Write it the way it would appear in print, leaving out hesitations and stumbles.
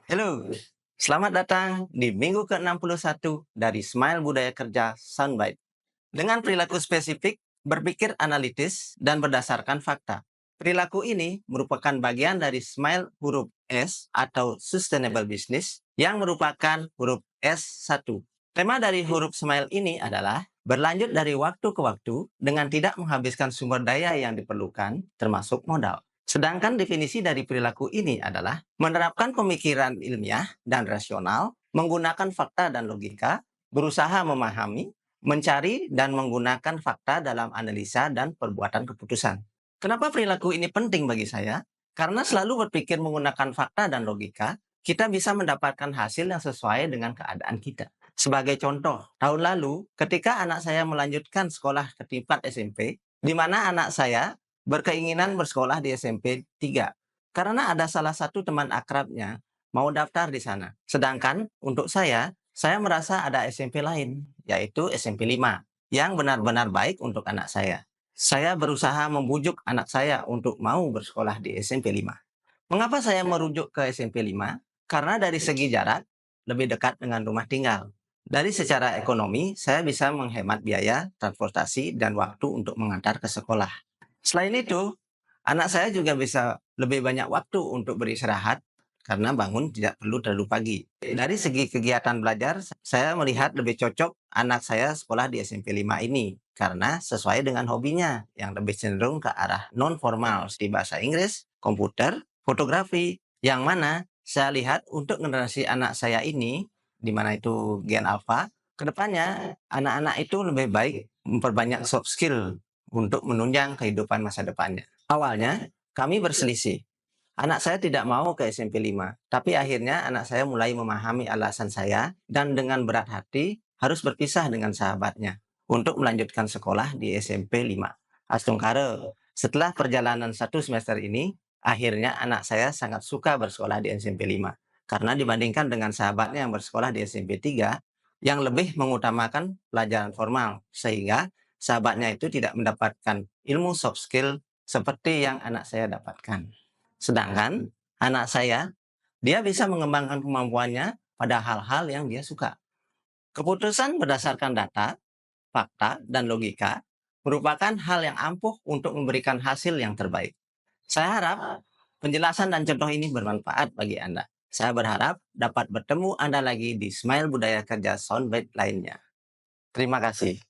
Halo, selamat datang di minggu ke-61 dari Smile Budaya Kerja Soundbite. Dengan perilaku spesifik, berpikir analitis, dan berdasarkan fakta. Perilaku ini merupakan bagian dari Smile huruf S atau Sustainable Business yang merupakan huruf S1. Tema dari huruf Smile ini adalah berlanjut dari waktu ke waktu dengan tidak menghabiskan sumber daya yang diperlukan, termasuk modal. Sedangkan definisi dari perilaku ini adalah menerapkan pemikiran ilmiah dan rasional, menggunakan fakta dan logika, berusaha memahami, mencari dan menggunakan fakta dalam analisa dan perbuatan keputusan. Kenapa perilaku ini penting bagi saya? Karena selalu berpikir menggunakan fakta dan logika, kita bisa mendapatkan hasil yang sesuai dengan keadaan kita. Sebagai contoh, tahun lalu ketika anak saya melanjutkan sekolah ke tingkat SMP, di mana anak saya berkeinginan bersekolah di SMP 3 karena ada salah satu teman akrabnya mau daftar di sana. Sedangkan untuk saya merasa ada SMP lain, yaitu SMP 5 yang benar-benar baik untuk anak saya. Saya berusaha membujuk anak saya untuk mau bersekolah di SMP 5. Mengapa saya merujuk ke SMP 5? Karena dari segi jarak lebih dekat dengan rumah tinggal. Dari secara ekonomi, saya bisa menghemat biaya, transportasi, dan waktu untuk mengantar ke sekolah. Selain itu, anak saya juga bisa lebih banyak waktu untuk beristirahat karena bangun tidak perlu terlalu pagi. Dari segi kegiatan belajar, saya melihat lebih cocok anak saya sekolah di SMP 5 ini karena sesuai dengan hobinya yang lebih cenderung ke arah non-formal di bahasa Inggris, komputer, fotografi, yang mana saya lihat untuk generasi anak saya ini, di mana itu Gen Alpha, kedepannya anak-anak itu lebih baik memperbanyak soft skill untuk menunjang kehidupan masa depannya. Awalnya, kami berselisih. Anak saya tidak mau ke SMP 5, tapi akhirnya anak saya mulai memahami alasan saya dan dengan berat hati harus berpisah dengan sahabatnya untuk melanjutkan sekolah di SMP 5. Astungkare, setelah perjalanan 1 semester ini, akhirnya anak saya sangat suka bersekolah di SMP 5. Karena dibandingkan dengan sahabatnya yang bersekolah di SMP 3, yang lebih mengutamakan pelajaran formal, sehingga sahabatnya itu tidak mendapatkan ilmu soft skill seperti yang anak saya dapatkan. Sedangkan anak saya, dia bisa mengembangkan kemampuannya pada hal-hal yang dia suka. Keputusan berdasarkan data, fakta, dan logika merupakan hal yang ampuh untuk memberikan hasil yang terbaik. Saya harap penjelasan dan contoh ini bermanfaat bagi Anda. Saya berharap dapat bertemu Anda lagi di Smile Budaya Kerja Soundbite lainnya. Terima kasih.